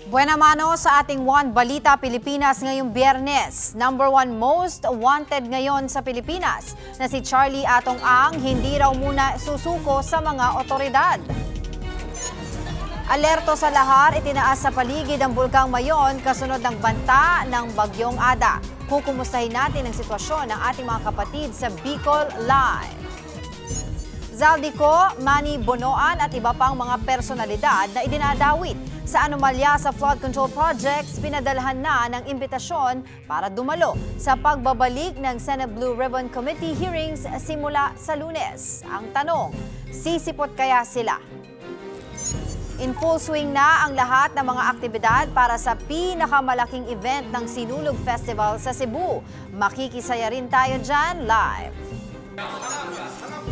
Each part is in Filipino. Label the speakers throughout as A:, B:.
A: Buena mano sa ating One Balita Pilipinas ngayong Biyernes. Number 1 most wanted ngayon sa Pilipinas na si Charlie Atong Ang hindi raw muna susuko sa mga otoridad. Alerto sa lahar, itinaas sa paligid ang Bulkang Mayon kasunod ng banta ng Bagyong Ada. Kukumustahin natin ang sitwasyon ng ating mga kapatid sa Bicol Live. Zaldico, Manny Bonoan at iba pang mga personalidad na idinadawit sa anomalya sa flood control projects, pinadalhan na ng imbitasyon para dumalo sa pagbabalik ng Senate Blue Ribbon Committee hearings simula sa Lunes. Ang tanong, sisipot kaya sila? In full swing na ang lahat ng mga aktibidad para sa pinakamalaking event ng Sinulog Festival sa Cebu. Makikisaya rin tayo dyan live.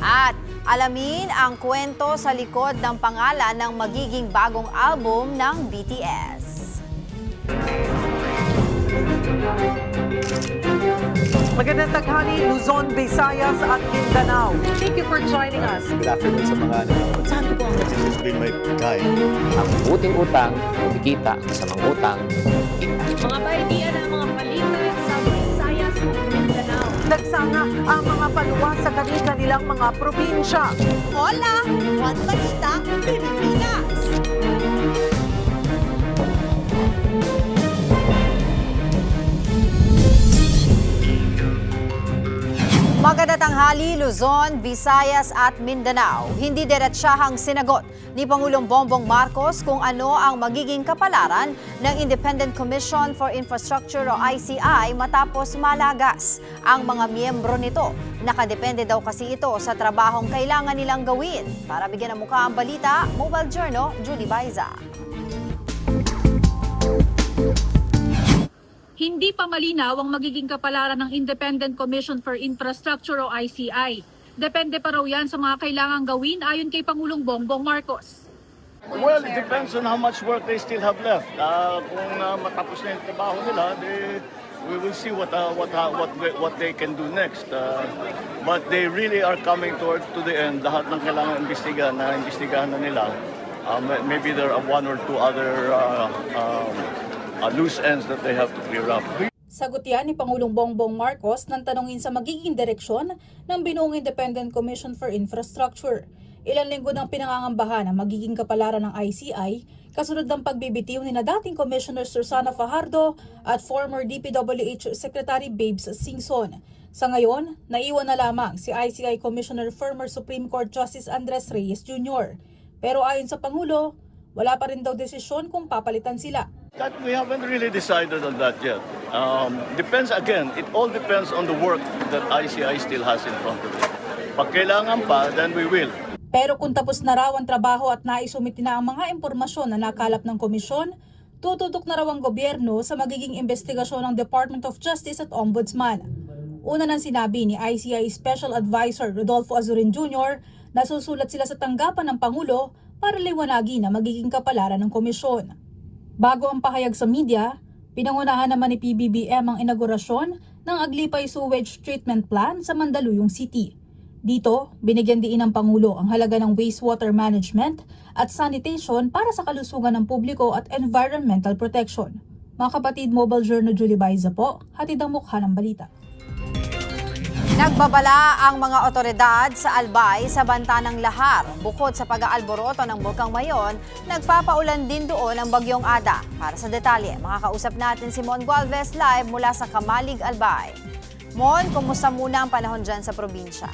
A: At alamin ang kwento sa likod ng pangalan ng magiging bagong album ng BTS.
B: Magandang taghali, Luzon, Visayas at Mindanao.
C: Thank you for joining us.
D: Good afternoon sa mga
C: Saan po ang
D: This has been my guide.
E: Ang buting utang, kumikita sa mga utang.
C: mga idea ng mga balita sa Visayas at Mindanao?
B: Nagsanga ang mga paluwa sa kanilang mga probinsya.
A: Hola! One Balita Pilipinas! Magandang tanghali, Luzon, Visayas at Mindanao. Hindi diretsahang sinagot ni Pangulong Bongbong Marcos kung ano ang magiging kapalaran ng Independent Commission for Infrastructure o ICI matapos malagas ang mga miyembro nito. Nakadepende daw kasi ito sa trabahong kailangan nilang gawin. Para bigyan ng mukha ang balita, Mobile Journal, Julie Baiza.
F: Hindi pa malinaw ang magiging kapalaran ng Independent Commission for Infrastructure o ICI. Depende pa raw yan sa mga kailangang gawin ayon kay Pangulong Bongbong Marcos.
G: Well, it depends on how much work they still have left. Kung matapos na yung trabaho nila, we will see what they can do next. But they really are coming to the end. Lahat ng kailangan imbestigahan na nila. Maybe there are one or two other loose ends that they have to clear up.
F: Sagot yan ni Pangulong Bongbong Marcos nang tanungin sa magiging direksyon ng binuong Independent Commission for Infrastructure. Ilang linggo nang pinangangambahan ang magiging kapalaran ng ICI kasunod ng pagbibitiw ni na dating Commissioner Susana Fajardo at former DPWH Secretary Babes Singson. Sa ngayon, naiwan na lamang si ICI Commissioner former Supreme Court Justice Andres Reyes Jr. Pero ayon sa Pangulo, wala pa rin daw desisyon kung papalitan sila.
G: That we haven't really decided on that yet. Depends again, it all depends on the work that ICI still has in front of it. Pag kailangan pa, then we will.
F: Pero kung tapos na raw ang trabaho at naisumiti na ang mga impormasyon na nakalap ng komisyon, tututok na raw ang gobyerno sa magiging investigasyon ng Department of Justice at Ombudsman. Una nang sinabi ni ICI Special Advisor Rodolfo Azurin Jr. na susulat sila sa tanggapan ng Pangulo para liwanagin na magiging kapalaran ng komisyon. Bago ang pahayag sa media, pinangunahan naman ni PBBM ang inaugurasyon ng Aglipay Sewage Treatment Plant sa Mandaluyong City. Dito, binigyan diin ng Pangulo ang halaga ng wastewater management at sanitation para sa kalusugan ng publiko at environmental protection. Mga kapatid, Mobile Journal Julie Baiza po, hatid ang mukha ng balita.
A: Nagbabala ang mga otoridad sa Albay sa banta ng lahar. Bukod sa pag-aalboroto ng Bulkang Mayon, nagpapaulan din doon ang Bagyong Ada. Para sa detalye, makakausap natin si Mon Gualvez live mula sa Kamalig, Albay. Mon, kumusta muna ang panahon dyan sa probinsya?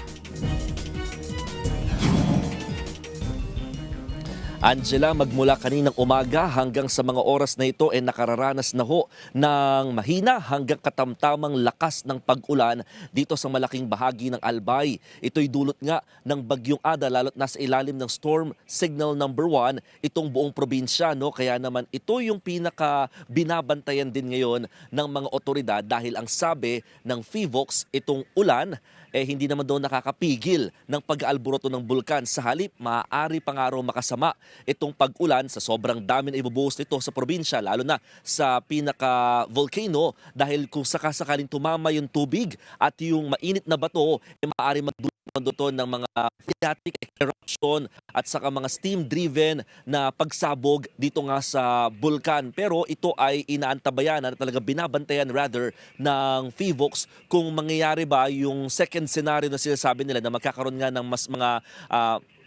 H: Angela, magmula kaninang umaga hanggang sa mga oras na ito ay nakararanas na ho ng mahina hanggang katamtamang lakas ng pag-ulan dito sa malaking bahagi ng Albay. Ito'y dulot nga ng Bagyong Ada lalo't nasa ilalim ng Storm Signal number 1 itong buong probinsya. No? Kaya naman ito yung pinaka binabantayan din ngayon ng mga otoridad dahil ang sabi ng FIVOX itong ulan hindi naman daw nakakapigil ng pag-aalboroto ng bulkan. Sa halip, maaari pa nga raw makasama itong pag-ulan sa sobrang dami na ibubuhos nito sa probinsya, lalo na sa pinaka-volcano dahil kung sakasakaling tumama yung tubig at yung mainit na bato, maaari magdulot doon ng mga phreatic eruption at saka mga steam-driven na pagsabog dito nga sa bulkan. Pero ito ay inaantabayan at talaga binabantayan rather ng PHIVOLCS kung mangyayari ba yung second scenario na sinasabi nila na magkakaroon nga ng mas mga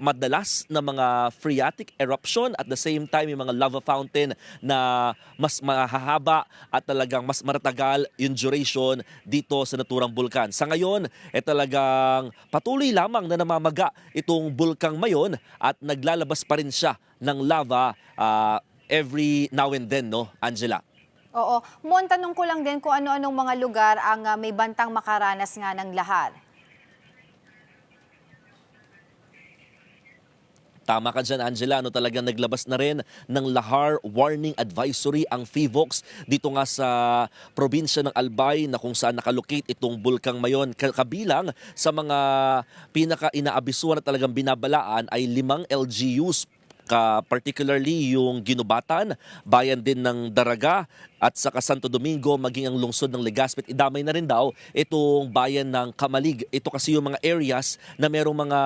H: madalas na mga phreatic eruption at the same time yung mga lava fountain na mas mahahaba at talagang mas maratagal yung duration dito sa naturang bulkan. Sa ngayon, talagang patuloy lamang na namamaga itong bulkang Mayon at naglalabas pa rin siya ng lava every now and then, no, Angela?
A: Oo. Mon, tanong ko lang din kung ano-anong mga lugar ang may bantang makaranas nga ng lahar.
H: Tama ka dyan, Angela. Talagang naglabas na rin ng lahar warning advisory ang PHIVOLCS dito nga sa probinsya ng Albay na kung saan nakalocate itong bulkang Mayon. Kabilang sa mga pinaka-inaabisuan na talagang binabalaan ay 5 LGUs, particularly yung Ginubatan, bayan din ng Daraga at saka Santo Domingo, maging ang lungsod ng Legazpi. Idamay na rin daw itong bayan ng Kamalig. Ito kasi yung mga areas na merong mga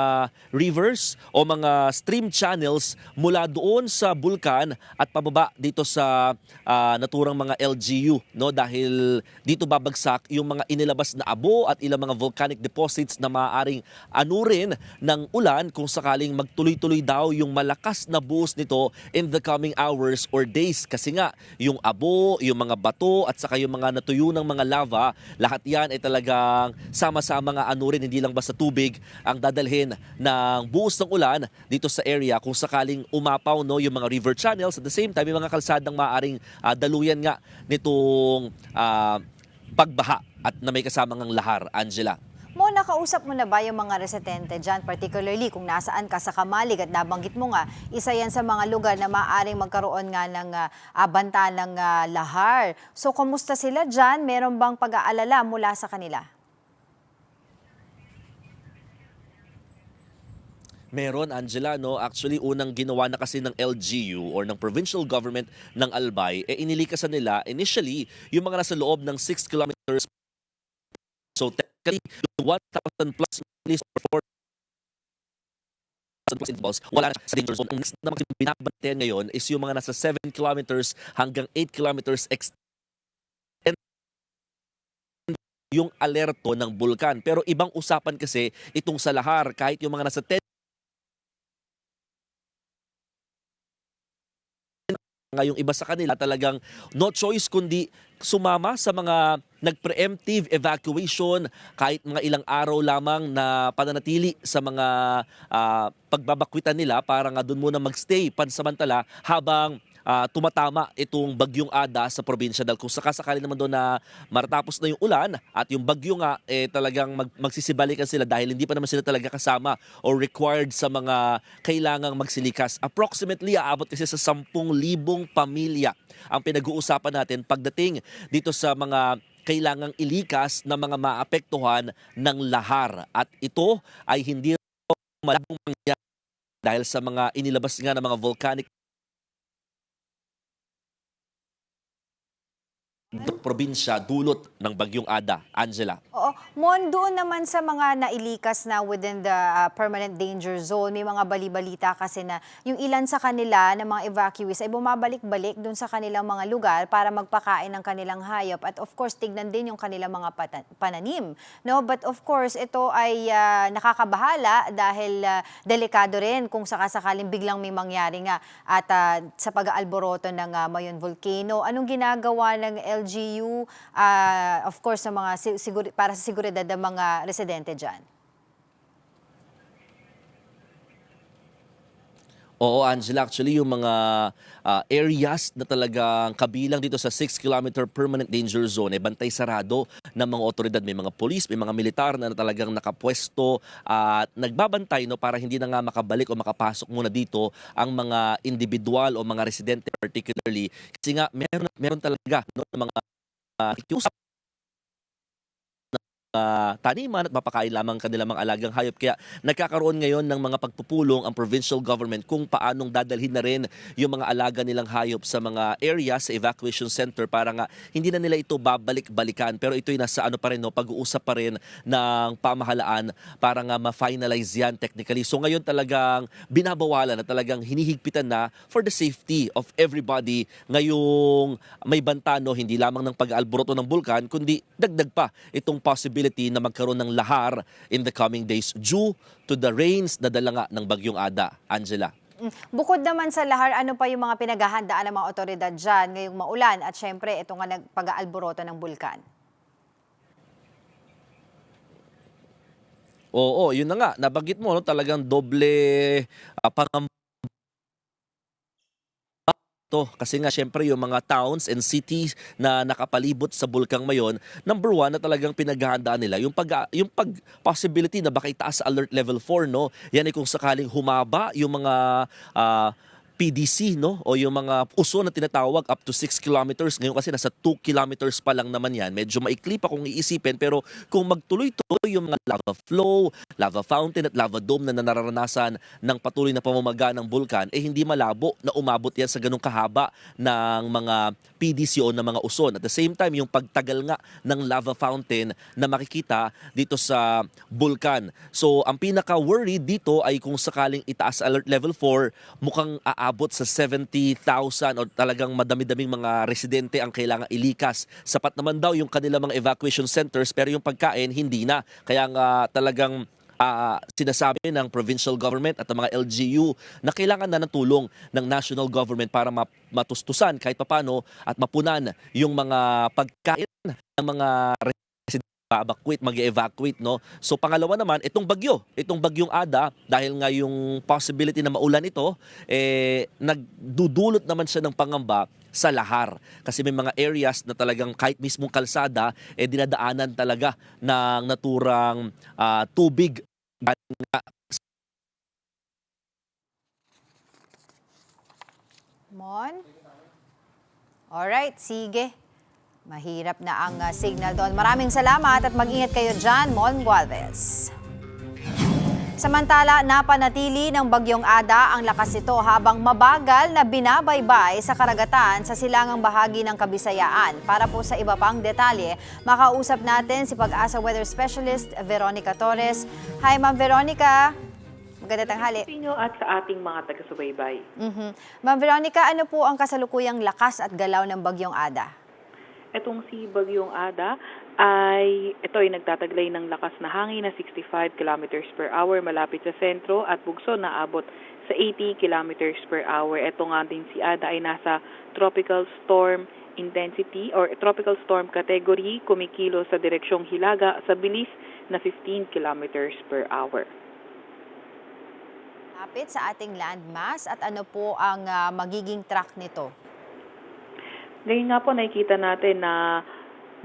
H: rivers o mga stream channels mula doon sa bulkan at pababa dito sa naturang mga LGU, no? Dahil dito babagsak yung mga inilabas na abo at ilang mga volcanic deposits na maaaring anurin ng ulan kung sakaling magtuloy-tuloy daw yung malakas na buhos nito in the coming hours or days. Kasi nga, yung abo, yung mga bato at saka yung mga natuyo ng mga lava, lahat yan ay talagang sama-sama nga anurin, hindi lang basta tubig ang dadalhin ng buhos ng ulan dito sa area kung sakaling umapaw, no, yung mga river channels. At the same time, yung mga kalsadang maaaring daluyan nga nitong pagbaha at na may kasamang ang lahar, Angela.
A: Mo, nakausap mo na ba yung mga residente dyan, particularly kung nasaan ka sa Kamalig at nabanggit mo nga, isa yan sa mga lugar na maaaring magkaroon nga ng banta ng lahar. So, kumusta sila dyan? Meron bang pag-aalala mula sa kanila?
H: Meron, Angela, no? Actually, unang ginawa na kasi ng LGU or ng provincial government ng Albay, inilikasan nila initially yung mga nasa loob ng 6 kilometers. So, technically, 1,000 plus police or 4,000 plus involves, wala na sa danger zone. Ang next na binabantayan ngayon is yung mga nasa 7 kilometers hanggang 8 kilometers extend yung alerto ng bulkan. Pero ibang usapan kasi itong sa lahar, kahit yung mga nasa 10 ngayong iba sa kanila talagang no choice kundi sumama sa mga nag-preemptive evacuation kahit mga ilang araw lamang na pananatili sa mga pagbabakwitan nila para nga doon muna magstay pansamantala habang tumatama itong bagyong Ada sa probinsya. Dahil kung sakasakali naman doon na maratapos na yung ulan at yung bagyo nga talagang magsisibalikan sila dahil hindi pa naman sila talaga kasama or required sa mga kailangang magsilikas. Approximately aabot kasi sa 10,000 pamilya ang pinag-uusapan natin pagdating dito sa mga kailangang ilikas na mga maapektuhan ng lahar. At ito ay hindi malabong mangyayari dahil sa mga inilabas nga ng mga volcanic probinsya dulot ng bagyong Ada, Angela.
A: Oo. Mon, doon naman sa mga nailikas na within the permanent danger zone, may mga bali-balita kasi na yung ilan sa kanila na mga evacuees ay bumabalik-balik doon sa kanilang mga lugar para magpakain ng kanilang hayop at of course tignan din yung kanilang mga pananim. No? But of course ito ay nakakabahala dahil delikado rin kung sakasakaling biglang may mangyari nga at sa pag-aalboroto ng Mayon Volcano. Anong ginagawa ng LGU, of course, sa mga para sa seguridad ng mga residente dyan?
H: Oo, Angela, actually yung mga areas na talagang kabilang dito sa 6-kilometer permanent danger zone, bantay sarado ng mga otoridad. May mga police, may mga militar na talagang nakapwesto at nagbabantay, no, para hindi na nga makabalik o makapasok muna dito ang mga individual o mga residente particularly. Kasi nga meron talaga, no, mga taniman at mapakain lamang kanilang mga alagang hayop. Kaya nagkakaroon ngayon ng mga pagpupulong ang provincial government kung paanong dadalhin na rin yung mga alaga nilang hayop sa mga area, sa evacuation center para nga hindi na nila ito babalik-balikan. Pero ito'y nasa ano pa rin, no, pag-uusap pa rin ng pamahalaan para nga ma-finalize yan technically. So ngayon talagang binabawalan na talagang hinihigpitan na for the safety of everybody ngayong may banta, no, hindi lamang ng pag-aalboroto ng bulkan kundi dagdag pa itong possibility na magkaroon ng lahar in the coming days due to the rains na dala nga ng Bagyong Ada. Angela.
A: Bukod naman sa lahar, ano pa yung mga pinaghahandaan ng mga otoridad dyan ngayong maulan at syempre ito nga nagpag-aalboroto ng bulkan?
H: Oo, yun na nga. Nabanggit mo, no, talagang doble pangamba to kasi nga syempre yung mga towns and cities na nakapalibot sa Bulkang Mayon, number one na talagang pinaghahandaan nila yung possibility na baka itaas sa alert level 4, no. Yan ay kung sakaling humaba yung mga PDC, no, o yung mga uso na tinatawag up to 6 kilometers. Ngayon kasi nasa 2 kilometers pa lang naman yan. Medyo maikli pa kung iisipin, pero kung magtuloy-tuloy yung mga lava flow, lava fountain at lava dome na nararanasan ng patuloy na pamamaga ng bulkan, eh hindi malabo na umabot yan sa ganung kahaba ng mga PDC o ng mga uson. At the same time, yung pagtagal nga ng lava fountain na makikita dito sa bulkan. So, ang pinaka-worry dito ay kung sakaling itaas alert level 4, mukhang aabot sa 70,000 o talagang madami-daming mga residente ang kailangan ilikas. Sapat naman daw yung kanila mga evacuation centers pero yung pagkain hindi na. Kaya nga talagang sinasabi ng provincial government at ng mga LGU na kailangan na ng tulong ng national government para matustusan kahit papano at mapunan yung mga pagkain ng mga mag-evacuate, no? So pangalawa naman, itong Bagyong Ada, dahil nga yung possibility na maulan ito, nagdudulot naman siya ng pangamba sa lahar. Kasi may mga areas na talagang kahit mismong kalsada, dinadaanan talaga ng naturang tubig.
A: Mon? Alright, sige. Mahirap na ang signal doon. Maraming salamat at mag-ingat kayo dyan, Mon Gualvez. Samantala, napanatili ng Bagyong Ada ang lakas nito habang mabagal na binabaybay sa karagatan sa silangang bahagi ng Kabisayaan. Para po sa iba pang detalye, makausap natin si Pag-asa Weather Specialist Veronica Torres. Hi, Ma'am Veronica. Magandang tanghali.
I: Sa inyo at sa ating mga taga-subaybay.
A: Ma'am Veronica, ano po ang kasalukuyang lakas at galaw ng Bagyong Ada?
I: Itong si Bagyong Ada ay nagtataglay ng lakas na hangin na 65 kilometers per hour malapit sa sentro at bugso na abot sa 80 kilometers per hour. Ito nga din si Ada ay nasa tropical storm intensity or tropical storm category, kumikilo sa direksyong hilaga sa bilis na 15 kilometers per hour.
A: Lapit sa ating landmass at ano po ang magiging track nito?
I: Ngayon nga po nakikita natin na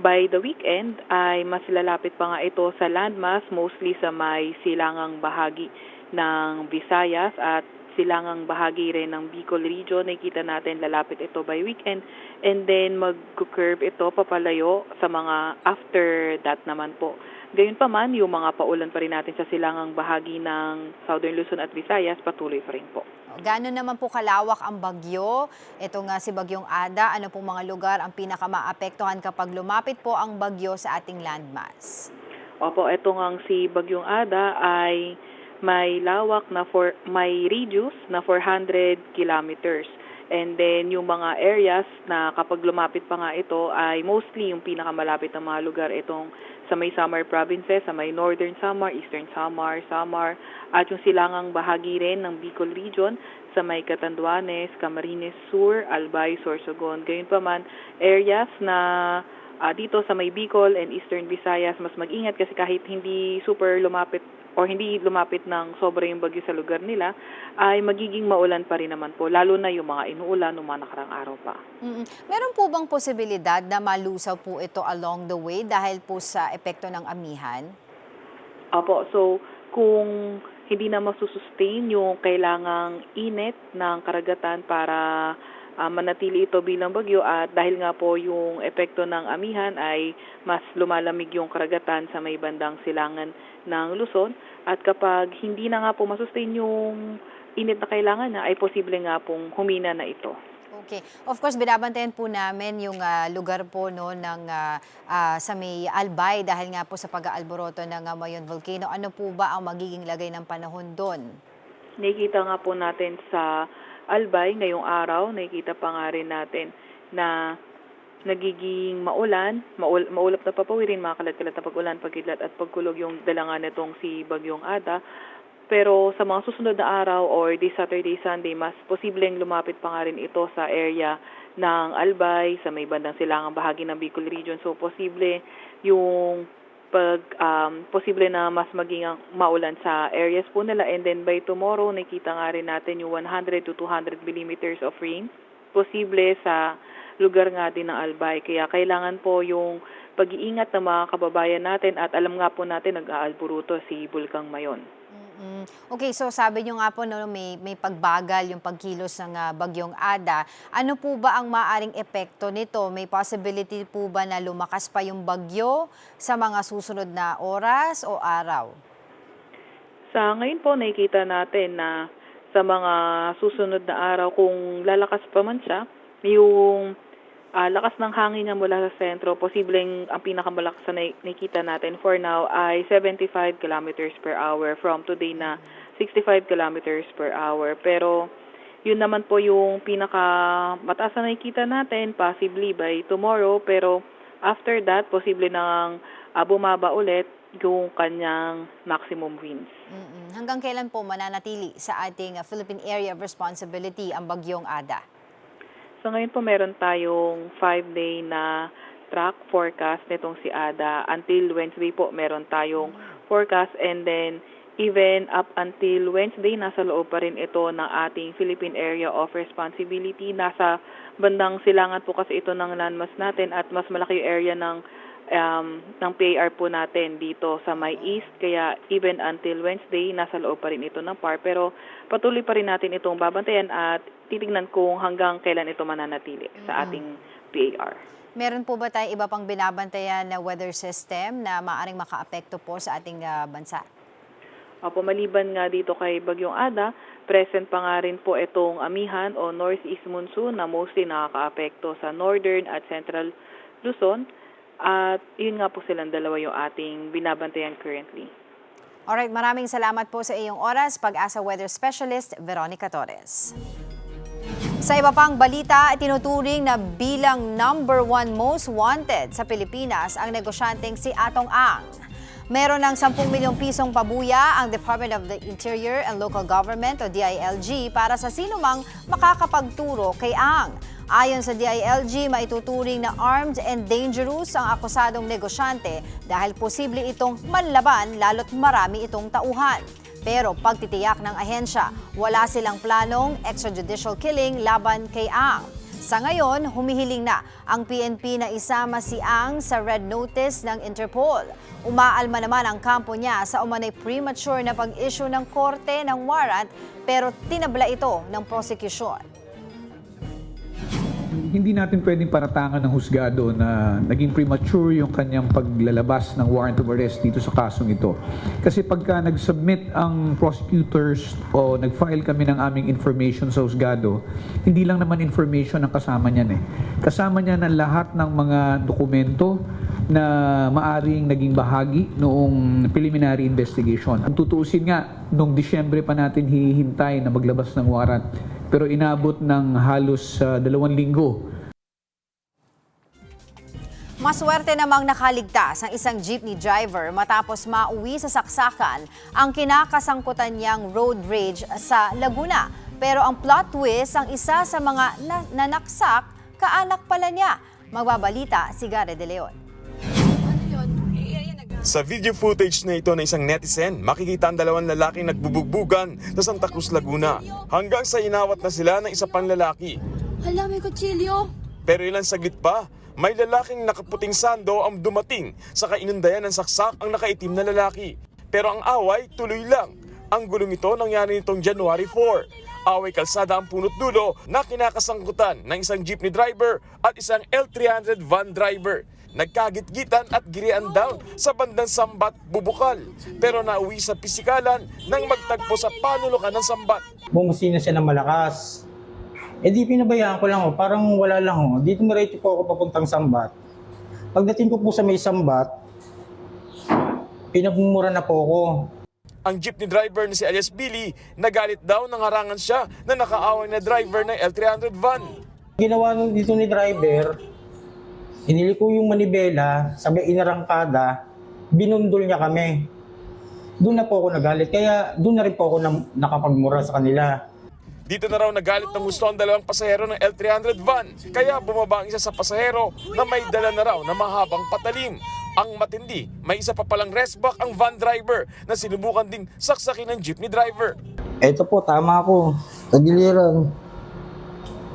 I: by the weekend ay mas lalapit pa nga ito sa landmass, mostly sa may silangang bahagi ng Visayas at silangang bahagi rin ng Bicol region. Nakikita natin lalapit ito by weekend and then mag-curve ito papalayo sa mga after that naman po. Gayunpaman, yung mga paulan pa rin natin sa silangang bahagi ng Southern Luzon at Visayas, patuloy pa rin po.
A: Gano'n naman po kalawak ang bagyo? Ito nga si Bagyong Ada, ano pong mga lugar ang pinakamaapektuhan kapag lumapit po ang bagyo sa ating landmass?
I: Opo, ito nga si Bagyong Ada ay may lawak na may radius na 400 kilometers. And then yung mga areas na kapag lumapit pa nga ito ay mostly yung pinakamalapit na mga lugar itong sa may Samar provinces, sa may Northern Samar, Eastern Samar, at yung silangang bahagi rin ng Bicol region sa may Catanduanes, Camarines Sur, Albay, Sorsogon. Gayunpaman, areas na dito sa may Bicol and Eastern Visayas, mas mag-ingat kasi kahit hindi super lumapit o hindi lumapit ng sobra yung bagyo sa lugar nila, ay magiging maulan pa rin naman po, lalo na yung mga inuulan ng mga nakarang araw pa.
A: Meron po bang posibilidad na malusaw po ito along the way dahil po sa epekto ng amihan?
I: Opo, so kung hindi na masusustain yung kailangang init ng karagatan para manatili ito bilang bagyo at dahil nga po yung epekto ng amihan ay mas lumalamig yung karagatan sa may bandang silangan ng Luzon at kapag hindi na nga po masustain yung init na kailangan na ay posible nga pong humina na ito.
A: Okay. Of course, binabantayan po namin yung lugar po no ng sa may Albay dahil nga po sa pag-aalboroto ng Mayon Volcano. Ano po ba ang magiging lagay ng panahon doon?
I: Nakikita nga po natin sa Albay ngayong araw, nakikita pa nga rin natin na nagiging maulan, maulap na papawirin, mga kalat-kalat na pag-ulan, pagkidlat at pagkulog yung dalangan nitong si Bagyong Ada. Pero sa mga susunod na araw or this Saturday, Sunday, mas posibleng lumapit pa nga rin ito sa area ng Albay, sa may bandang silangang bahagi ng Bicol Region. So posible yung posible na mas maging maulan sa areas po nila. And then by tomorrow, nakita nga rin natin yung 100 to 200 millimeters of rain. Posible sa lugar nga din ng Albay. Kaya kailangan po yung pag-iingat ng mga kababayan natin at alam nga po natin nag-aalburuto si Bulkang Mayon.
A: Okay, so sabi nyo nga po no, may pagbagal yung pagkilos ng Bagyong Ada. Ano po ba ang maaring epekto nito? May possibility po ba na lumakas pa yung bagyo sa mga susunod na oras o araw?
I: Sa ngayon po, nakikita natin na sa mga susunod na araw, kung lalakas pa man siya, yung lakas ng hangin nga mula sa sentro, posibleng ang pinakamalakas na nakikita natin for now ay 75 kilometers per hour from today na 65 kilometers per hour. Pero yun naman po yung pinakamataas na nakikita natin, possibly by tomorrow. Pero after that, posible nang bumaba ulit yung kanyang maximum winds.
A: Hanggang kailan po mananatili sa ating Philippine Area of Responsibility ang Bagyong Ada?
I: So ngayon po meron tayong 5-day na track forecast nitong si Ada. Until Wednesday po meron tayong forecast and then even up until Wednesday nasa loob pa rin ito ng ating Philippine Area of Responsibility. Nasa bandang silangan po kasi ito ng landmass natin at mas malaki yung area ng PAR po natin dito sa may east. Kaya even until Wednesday nasa loob pa rin ito ng PAR. Pero patuloy pa rin natin itong babantayan at titignan kung hanggang kailan ito mananatili sa ating PAR.
A: Meron po ba tayo iba pang binabantayan na weather system na maaaring makaapekto po sa ating bansa?
I: Opo, maliban nga dito kay Bagyong Ada, present pa nga rin po itong amihan o northeast monsoon na mostly nakakaapekto sa northern at central Luzon. At yun nga po silang dalawa yung ating binabantayan currently.
A: Alright, maraming salamat po sa iyong oras, Pag-asa Weather Specialist Veronica Torres. Sa iba pang balita, tinuturing na bilang #1 most wanted sa Pilipinas ang negosyanteng si Atong Ang. Meron ng 10 milyong pisong pabuya ang Department of the Interior and Local Government o DILG para sa sinumang makakapagturo kay Ang. Ayon sa DILG, maituturing na armed and dangerous ang akusadong negosyante dahil posible itong manlaban lalo't marami itong tauhan. Pero pagtitiyak ng ahensya, wala silang planong extrajudicial killing laban kay Ang. Sa ngayon, humihiling na ang PNP na isama si Ang sa red notice ng Interpol. Umaalma naman ang kampo niya sa umanay premature na pag-issue ng korte ng warrant pero tinabla ito ng prosecution.
J: Hindi natin pwedeng paratangan ng husgado na naging premature yung kanyang paglalabas ng warrant of arrest dito sa kasong ito. Kasi pagka nag-submit ang prosecutors o nag-file kami ng aming information sa husgado, hindi lang naman information ang kasama niyan eh. Kasama niya ng lahat ng mga dokumento na maaring naging bahagi noong preliminary investigation. Ang tutuusin nga, noong Disyembre pa natin hihintay na maglabas ng warrant. Pero inabot ng halos 2 linggo.
A: Maswerte namang nakaligtas ang isang jeepney driver matapos mauwi sa saksakan ang kinakasangkutan niyang road rage sa Laguna. Pero ang plot twist, ang isa sa mga nanaksak, kaanak pala niya. Magbabalita si Gare de Leon.
K: Sa video footage na ito ng isang netizen, makikita ang 2 lalaking nagbubugbugan sa Santa Cruz, Laguna. Hanggang sa inawat na sila ng isa pang lalaki.
L: Hala, may kutsilyo!
K: Pero ilang saglit pa, may lalaking nakaputing sando ang dumating sa kainundayan ng saksak ang nakaitim na lalaki. Pero ang away tuloy lang. Ang gulong ito nangyari nitong January 4. Away kalsada ang punot dulo na kinakasangkutan ng isang jeepney driver at isang L300 van driver. Nagkagit-gitan at girian daw sa bandang Sambat, Bubukal. Pero nauwi sa pisikalan nang magtagpo sa panulukan ng Sambat.
M: Bumusina siya ng malakas. Di pinabayaan ko lang, parang wala lang. Dito diretso po ako papuntang Sambat. Pagdating ko po sa may Sambat, pinagmumura na po ako.
K: Ang jeepney driver na si alias Billy, nagalit daw nang harangan siya na nakaaway na driver ng L300 van.
M: Ginawa dito ni driver, inili ko yung manibela, sabay inarangkada, binundol niya kami. Doon na po ako nagalit, kaya doon na rin po ako nakapagmura sa kanila.
K: Dito na raw nagalit ng gusto ang dalawang pasahero ng L300 van, kaya bumaba ang isa sa pasahero na may dala na raw na mahabang patalim. Ang matindi, may isa pa palang restback ang van driver na sinubukan ding saksakin ng jeepney driver.
M: Ito po, tama ako. Tagiliran.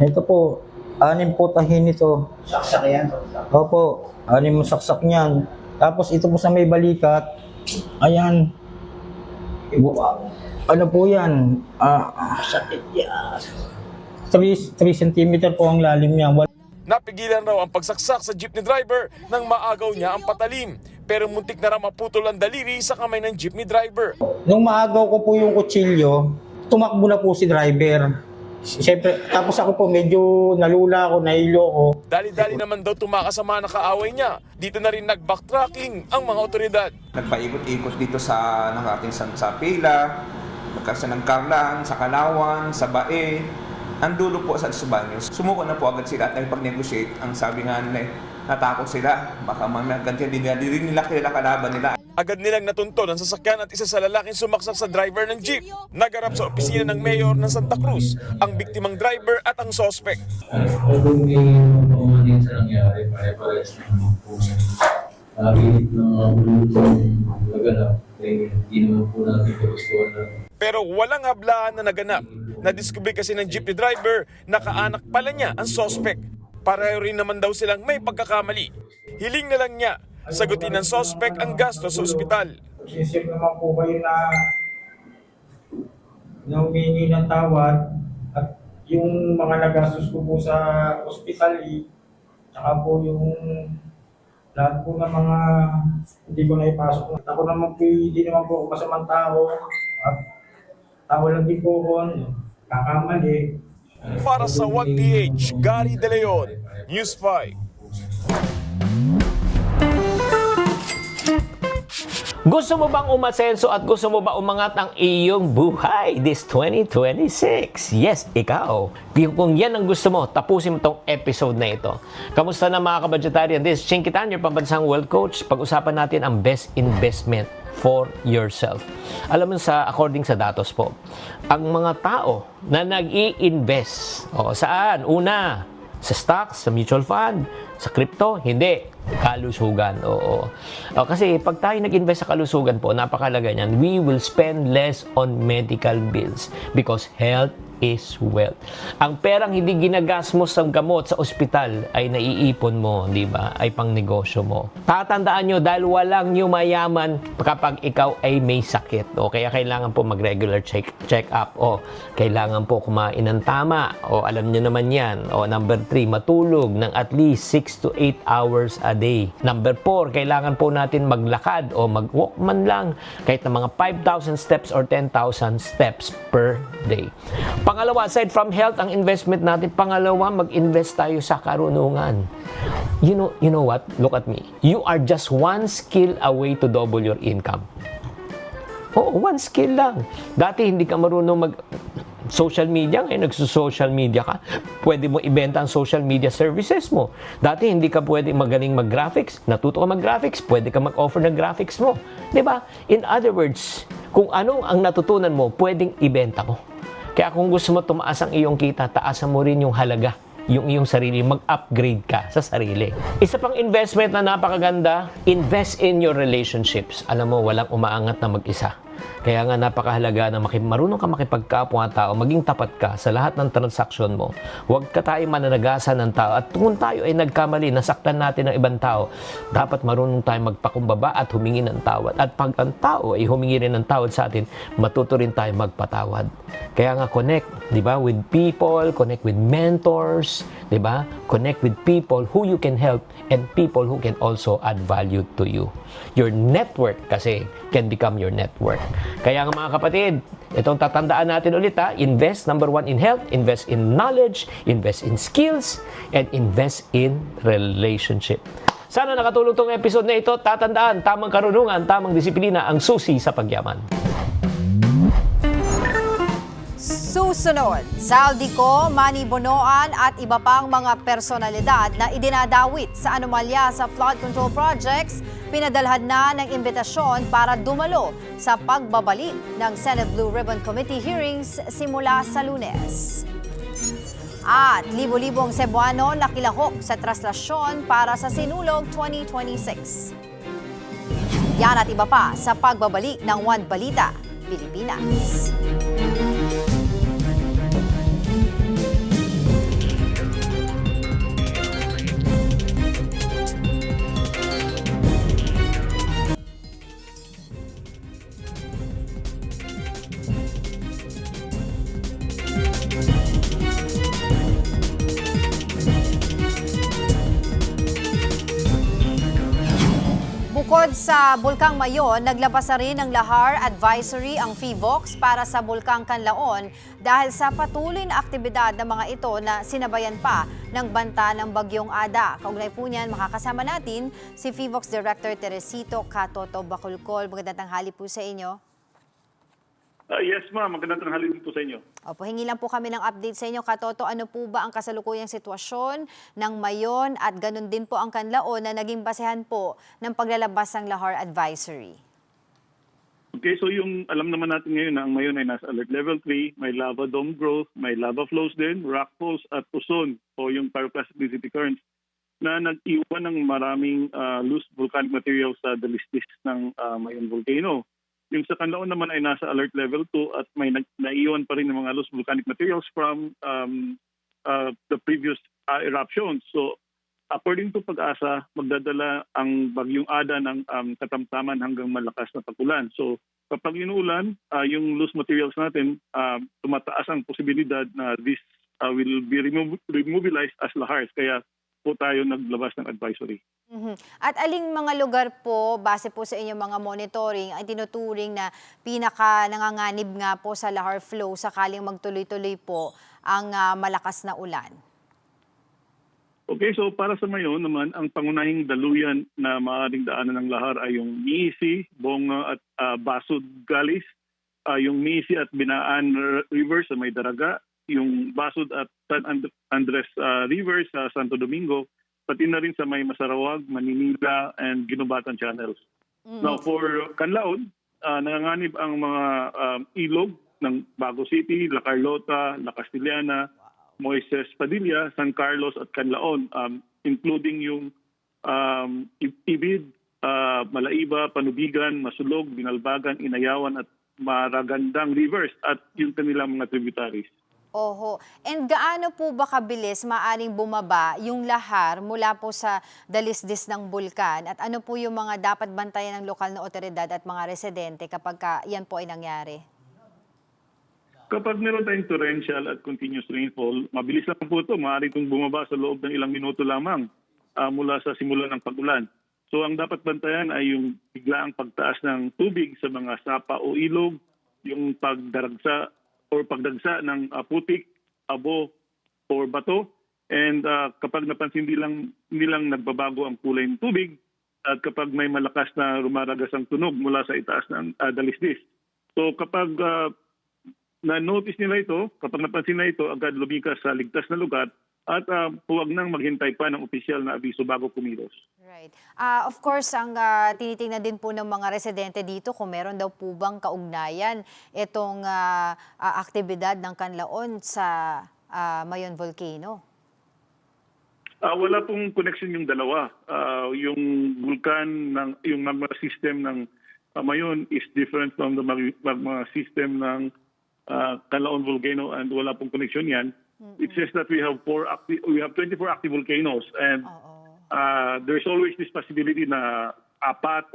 M: Ito po, 6 po tahin ito. Saksak yan? Opo, 6 saksak niyan. Tapos ito po sa may balikat, ayan. Ano po yan? Sakit yan. 3 cm po ang lalim niya.
K: Napigilan raw ang pagsaksak sa jeepney driver nang maagaw niya ang patalim. Pero muntik na raw maputol ang daliri sa kamay ng jeepney driver.
M: Nung maagaw ko po yung kutsilyo, tumakbo na po si driver. Siyempre, tapos ako po medyo nalula ako, nahilo ako.
K: Dali-dali naman daw tumakas sa mga nakaaway niya. Dito na rin nag-backtracking ang mga otoridad.
N: Nagpaikot-ikot dito sa ating sa Pila, sa Nangkarlan, sa Kalawan, sa Bae. Ang dulo po sa Subanos. Sumuko na po agad sila at nagpag-negotiate. Ang sabi nga nila, natakot sila. Baka maggantihan din nila kilala kalaban nila.
K: Agad nilang natunton ang sasakyan at isa sa lalaking sumaksak sa driver ng jeep. Nagarap sa opisina ng mayor ng Santa Cruz, ang biktimang driver at ang suspect.
O: Kung may paumanin sa nangyari, pare-pares naman po hinit ng ulutong naganap, hindi naman po natin kagustuhan na.
K: Pero walang hablaan na naganap. Nadiskubre kasi ng jeepney driver na kaanak pala niya ang suspect. Pareho rin naman daw silang may pagkakamali. Hiling na lang niya, sagutin ng suspect ang gasto sa ospital.
M: Sisip naman po kayo na humingi ng tawad at yung mga nagastos ko po sa ospital, tsaka po yung lahat po ng mga hindi ko na ipasok. Ako naman po, hindi naman po ako masamang tao. At tao lang din po ko, kakamali.
K: Para sa 1PH, Gary De Leon, News 5.
E: Gusto mo bang umasenso at gusto mo ba umangat ang iyong buhay this 2026? Yes, ikaw. Kung yan ang gusto mo, tapusin mo tong episode na ito. Kamusta na mga kabudgetarian? This is Chinkitan, your pambansang wealth coach. Pag-usapan natin ang best investment for yourself. Alam mo according sa datos po, ang mga tao na nag-i-invest, saan? Una, sa stocks, sa mutual fund, sa crypto, hindi. Kalusugan, oo. Kasi pag tayo nag-invest sa kalusugan po, napakalaga niyan, we will spend less on medical bills because health is wealth. Ang perang hindi ginagastos sa gamot sa ospital ay naiipon mo, di ba? Ay pang negosyo mo. Tatandaan nyo dahil walang yumayaman kapag ikaw ay may sakit. O kaya kailangan po mag-regular check-up. O kailangan po kumain ng tama. O alam nyo naman yan. O number 3, matulog ng at least 6 to 8 hours a day. Number 4, kailangan po natin maglakad o mag-walk man lang kahit na mga 5,000 steps or 10,000 steps per day. Pangalawa, aside from health, ang investment natin, pangalawa, mag-invest tayo sa karunungan. You know what? Look at me. You are just one skill away to double your income. Oo, one skill lang. Dati hindi ka marunong social media, ngayon nagso-social media ka. Pwede mo ibenta ang social media services mo. Dati hindi ka pwede magaling mag-graphics, natuto ka mag-graphics, pwede ka mag-offer ng graphics mo. 'Di ba? In other words, kung ano ang natutunan mo, pwedeng ibenta mo. Kaya kung gusto mo tumaas ang iyong kita, taasan mo rin yung halaga, yung iyong sarili, mag-upgrade ka sa sarili. Isa pang investment na napakaganda, invest in your relationships. Alam mo, walang umaangat na mag-isa. Kaya nga napakahalaga na marunong ka makipagkapwa-tao, maging tapat ka sa lahat ng transaksyon mo. Huwag ka tayo mananagasan ng tao. At kung tayo ay nagkamali, nasaktan natin ng ibang tao, dapat marunong tayo magpakumbaba at humingi ng tawad. At pag ang tao ay humingi rin ng tawad sa atin, matuto rin tayo magpatawad. Kaya nga connect, di ba, with people, connect with mentors, di ba? Connect with people who you can help and people who can also add value to you. Your network kasi can become your network. Kaya nga mga kapatid, itong tatandaan natin ulit invest number 1 in health, invest in knowledge, invest in skills, and invest in relationship. Sana nakatulong tong episode na ito. Tatandaan, tamang karunungan, tamang disiplina ang susi sa pagyaman.
A: Susunod, Saldico, Manny Bonoan at iba pang mga personalidad na idinadawit sa anomalya sa flood control projects, pinadalhan na ng imbitasyon para dumalo sa pagbabalik ng Senate Blue Ribbon Committee hearings simula sa Lunes. At libo-libong Cebuano nakilahok sa traslasyon para sa Sinulog 2026. Yan at iba pa sa pagbabalik ng One Balita, Pilipinas. Bukod sa Bulkang Mayon, naglabas na rin ng Lahar Advisory ang PHIVOLCS para sa Bulkang Canlaon dahil sa patuloy na aktibidad ng mga ito na sinabayan pa ng banta ng Bagyong Ada. Kaugnay po niyan, makakasama natin si PHIVOLCS Director Teresito Catoto Bacolcol. Magandang tanghali po sa inyo.
P: Yes ma'am, magandang tanghali din po sa inyo.
A: Opo, hingi lang po kami ng update sa inyo, Katoto. Ano po ba ang kasalukuyang sitwasyon ng Mayon at ganun din po ang Canlaon na naging basehan po ng paglalabas ng Lahar Advisory?
P: Okay, so yung alam naman natin ngayon na ang Mayon ay nasa alert level 3, may lava dome growth, may lava flows din, rock falls at tuson o yung pyroclastic density currents na nag-iwan ng maraming loose volcanic materials sa dalisdis ng Mayon volcano. Yung sa Canlaon naman ay nasa alert level 2 at may naiiwan pa rin ng mga loose volcanic materials from the previous eruptions. So according to Pag-asa, magdadala ang Bagyong Ada ng katamtaman hanggang malakas na pag-ulan. So kapag inuulan, yung loose materials natin, tumataas ang posibilidad na this will be remobilized as lahars. Kaya po tayo naglabas ng advisory.
A: At aling mga lugar po, base po sa inyong mga monitoring, ay tinuturing na pinaka nanganganib nga po sa lahar flow sakaling magtuloy-tuloy po ang malakas na ulan?
P: Okay, so para sa Mayon naman, ang pangunahing daluyan na maaaring daanan ng lahar ay yung Miisi, Bonga at Basud Galis, yung Miisi at Binaan River sa May Daraga, yung Basud at San Andres River sa Santo Domingo, pati na rin sa May Masarawag, Maninila, and Ginubatan channels. Now for Canlaon, nanganganib ang mga ilog ng Bago City, La Carlota, La Castellana, Moises Padilla, San Carlos at Canlaon, including yung Ibid, Malaiba, Panubigan, Masulog, Binalbagan, Inayawan at Maragandang rivers at yung kanilang mga tributaries.
A: Oho. And gaano po ba kabilis maaring bumaba yung lahar mula po sa dalisdis ng bulkan? At ano po yung mga dapat bantayan ng lokal na otoridad at mga residente kapag yan po ay nangyari?
P: Kapag meron tayong torrential at continuous rainfall, mabilis lang po ito. Maaari itong bumaba sa loob ng ilang minuto lamang mula sa simula ng pag-ulan. So ang dapat bantayan ay yung biglaang pagtaas ng tubig sa mga sapa o ilog, yung pagdagsa ng putik, abo, or bato. And kapag napansin nilang nagbabago ang kulay ng tubig at kapag may malakas na rumaragas ang tunog mula sa itaas ng dalisdis. So kapag na-notice nila ito, kapag napansin na ito, agad lumikas sa ligtas na lugar at huwag nang maghintay pa ng opisyal na abiso bago kumilos.
A: Right. Of course, ang tinitingnan din po ng mga residente dito kung meron daw po bang kaugnayan itong aktibidad ng Canlaon sa Mayon Volcano.
P: Wala pong connection yung dalawa. Yung vulkan, yung magma system ng Mayon is different from the magma system ng Canlaon volcano and wala pong connection yan. It says that we have 24 active volcanoes and there's always this possibility na apat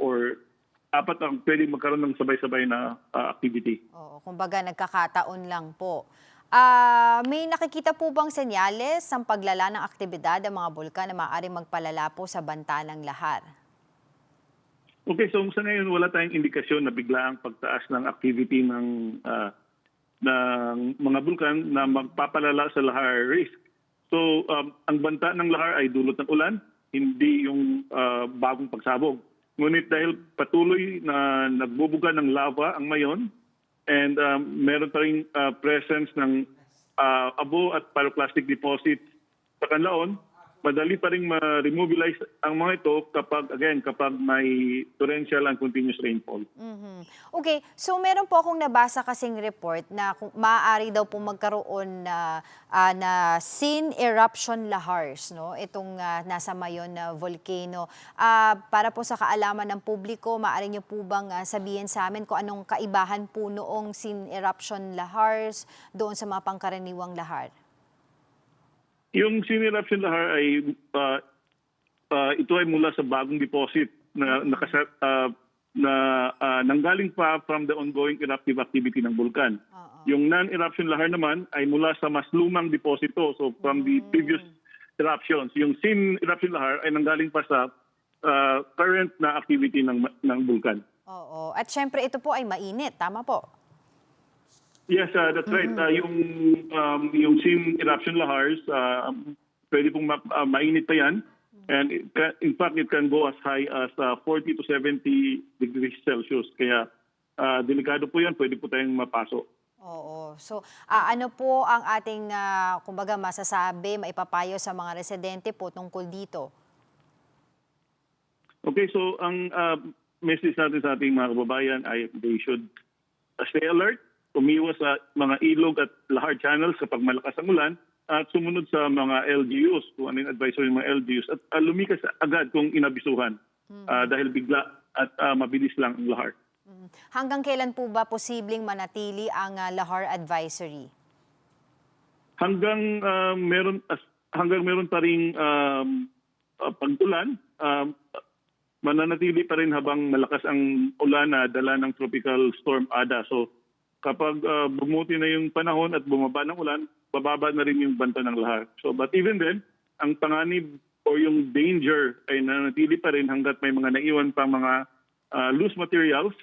P: ang pwede magkaroon ng sabay-sabay na activity.
A: Oo, kumbaga nagkakataon lang po. May nakikita po bang senyales ng paglala ng aktibidad ng mga bulkan na maaaring magpalala po sa banta ng lahar?
P: Okay, so sa ngayon wala tayong indikasyon na biglaang pagtaas ng activity ng mga bulkan na magpapalala sa lahar risk. So ang banta ng lahar ay dulot ng ulan, hindi yung bagong pagsabog. Ngunit dahil patuloy na nagbubuga ng lava ang Mayon and meron pa rin presence ng abo at pyroclastic deposits sa Canlaon, madali pa rin ma-remobilize ang mga ito kapag may torrential and continuous rainfall.
A: Okay, so meron po akong nabasa kasing report na kung maaari daw po magkaroon na sin eruption lahars, no? Itong nasa Mayon na volcano. Para po sa kaalaman ng publiko, maaari niyo po bang sabihin sa amin kung anong kaibahan po noong sin eruption lahars doon sa mga pangkaraniwang lahar?
P: Yung sin eruption lahar ay ito ay mula sa bagong deposit na nanggaling pa from the ongoing eruptive activity ng bulkan. Yung non-eruption lahar naman ay mula sa mas lumang deposito, so from the previous eruptions. Yung sin eruption lahar ay nanggaling pa sa current na activity ng bulkan.
A: Oo, at syempre ito po ay mainit, tama po?
P: Yes, that's right. Yung sin eruption lahars, pwede pong mainit pa yan. And in fact, it can go as high as 40 to 70 degrees Celsius. Kaya delikado po yan, pwede po tayong mapasok.
A: Oo. So, ano po ang ating, kumbaga, masasabi, maipapayo sa mga residente po tungkol dito?
P: Okay, so ang message natin sa ating mga kababayan ay they should stay alert, umiwas sa mga ilog at lahar channels kapag malakas ang ulan, at sumunod sa mga LGUs, kung ano yung advisory ng mga LGUs, at lumikas agad kung inabisuhan dahil bigla at mabilis lang ang lahar.
A: Hanggang kailan po ba posibleng manatili ang lahar advisory?
P: Hanggang meron pa ring pag-ulan, mananatili pa rin habang malakas ang ulan na dala ng tropical storm Ada. So kapag bumuti na yung panahon at bumaba ng ulan, bababa na rin yung banta ng lahar. So, but even then, ang panganib o yung danger ay nanatili pa rin hanggat may mga naiwan pang mga loose materials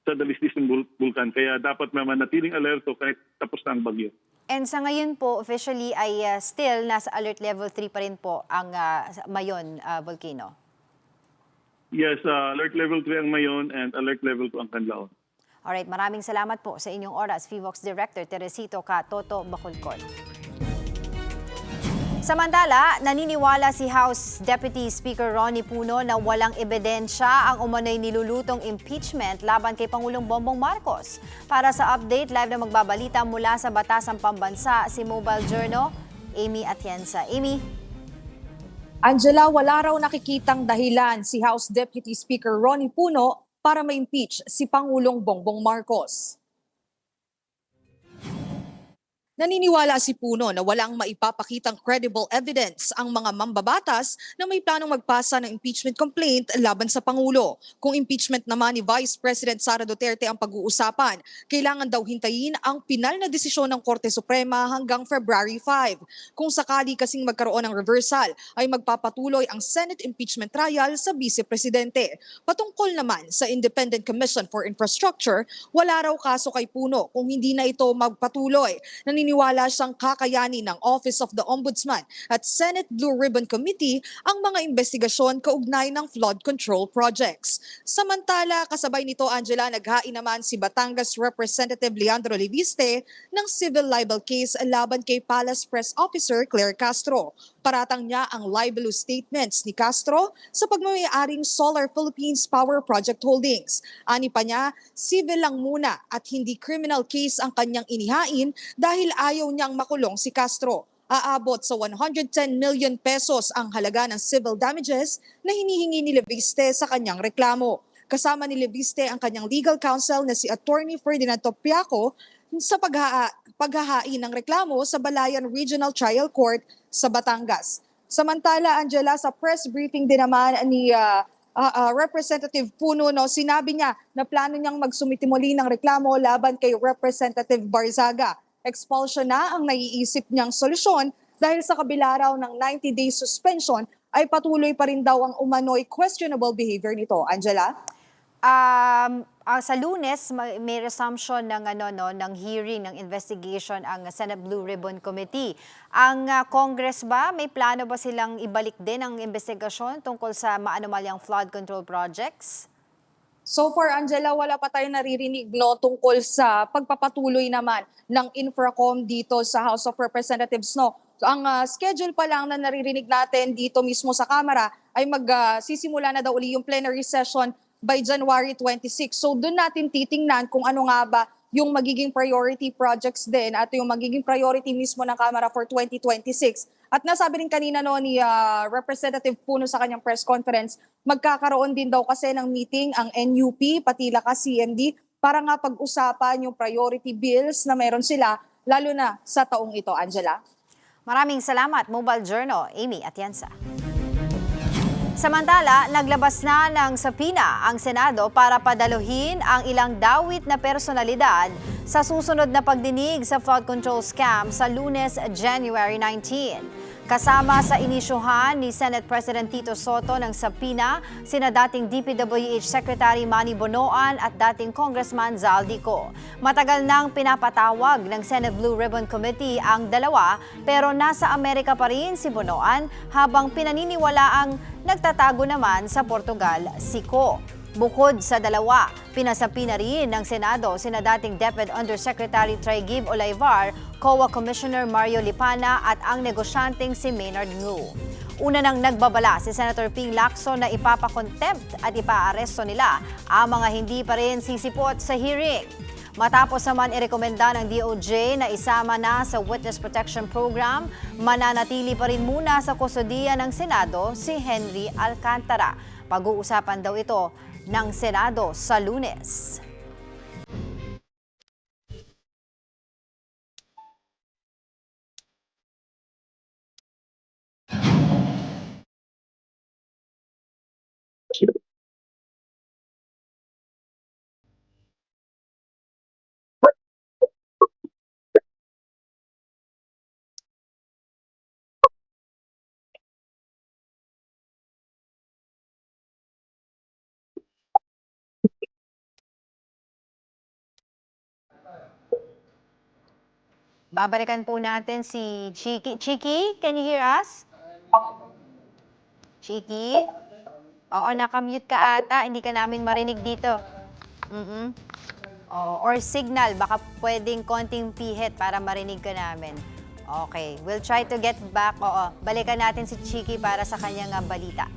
P: sa dalisdis ng bulkan. Kaya dapat manatiling alerto kahit tapos na ang bagyo.
A: And sa ngayon po, officially ay still nasa alert level 3 pa rin po ang Mayon volcano?
P: Yes, alert level 3 ang Mayon and alert level 2 ang Canlaon.
A: Alright, maraming salamat po sa inyong oras, PHIVOX Director Teresito Toto Bacolcol. Samantala, naniniwala si House Deputy Speaker Ronnie Puno na walang ebidensya ang umano'y nilulutong impeachment laban kay Pangulong Bongbong Marcos. Para sa update, live na magbabalita mula sa Batasang Pambansa, si Mobile Journal, Amy Atienza. Amy?
Q: Angela, wala raw nakikitang dahilan si House Deputy Speaker Ronnie Puno para ma-impeach si Pangulong Bongbong Marcos. Naniniwala si Puno na walang maipapakitang credible evidence ang mga mambabatas na may planong magpasa ng impeachment complaint laban sa Pangulo. Kung impeachment naman ni Vice President Sara Duterte ang pag-uusapan, kailangan daw hintayin ang pinal na desisyon ng Korte Suprema hanggang February 5. Kung sakali kasing magkaroon ng reversal, ay magpapatuloy ang Senate impeachment trial sa Vice Presidente. Patungkol naman sa Independent Commission for Infrastructure, wala raw kaso kay Puno kung hindi na ito magpatuloy. Naniniwala siyang kakayanin ng Office of the Ombudsman at Senate Blue Ribbon Committee ang mga investigasyon kaugnay ng flood control projects. Samantala, kasabay nito, Angela, naghain naman si Batangas Representative Leandro Leviste ng civil libel case laban kay Palace Press Officer Claire Castro. Paratang niya ang libelous statements ni Castro sa pagmamayaaring Solar Philippines Power Project Holdings. Ani pa niya, civil lang muna at hindi criminal case ang kanyang inihain dahil ayaw niyang makulong si Castro. Aabot sa 110 million pesos ang halaga ng civil damages na hinihingi ni Leviste sa kanyang reklamo. Kasama ni Leviste ang kanyang legal counsel na si Attorney Ferdinand Topiaco sa paghahain ng reklamo sa Balayan Regional Trial Court sa Batangas. Samantala, Angela, sa press briefing din naman ni Representative Puno, sinabi niya na plano niyang magsumiti muli ng reklamo laban kay Representative Barzaga. Expulsion na ang naiisip niyang solusyon dahil sa kabila raw ng 90-day suspension ay patuloy pa rin daw ang umano'y questionable behavior nito. Angela?
A: Sa Lunes, may resumption ng hearing, ng investigation ang Senate Blue Ribbon Committee. Ang Congress ba, may plano ba silang ibalik din ang investigasyon tungkol sa maanomalyang flood control projects?
Q: So far, Angela, wala pa tayong naririnig tungkol sa pagpapatuloy naman ng Infracom dito sa House of Representatives. So, ang schedule pa lang na naririnig natin dito mismo sa Kamara ay magsisimula na daw uli yung plenary session by January 26. So doon natin titingnan kung ano nga ba yung magiging priority projects din at yung magiging priority mismo ng Kamara for 2026. At nasabi rin kanina ni Representative Puno sa kanyang press conference, magkakaroon din daw kasi ng meeting ang NUP, pati lakas CMD, para nga pag-usapan yung priority bills na meron sila, lalo na sa taong ito, Angela.
A: Maraming salamat, Mobile Journal, Amy Atienza. Samantala, naglabas na ng sapina ang Senado para padaluhin ang ilang dawit na personalidad sa susunod na pagdinig sa flood control scam sa Lunes, January 19. Kasama sa inisyuhan ni Senate President Tito Soto ng sapina sina dating DPWH Secretary Manny Bonoan at dating Congressman Zaldico. Matagal nang pinapatawag ng Senate Blue Ribbon Committee ang dalawa pero nasa Amerika pa rin si Bonoan habang pinaniniwalaang nagtatago naman sa Portugal si Ko. Bukod sa dalawa, pinasapi na rin ng Senado sina dating DepEd Undersecretary Traygib Olayvar, COA Commissioner Mario Lipana at ang negosyanteng si Maynard Ngu. Una nang nagbabala si Senator Ping Lacson na ipapakontempt at ipaaresto nila ang mga hindi pa rin sisipot sa hearing. Matapos naman irekomenda ng DOJ na isama na sa Witness Protection Program, mananatili pa rin muna sa kustodiya ng Senado si Henry Alcantara. Pag-uusapan daw ito ng Senado sa Lunes. Babalikan po natin si Chiki. Chiki, can you hear us? Chiki? Oo, nakamute ka ata. Hindi ka namin marinig dito. Or signal. Baka pwedeng konting pihit para marinig ka namin. Okay, we'll try to get back. Oo, balikan natin si Chiki para sa kanyang balita.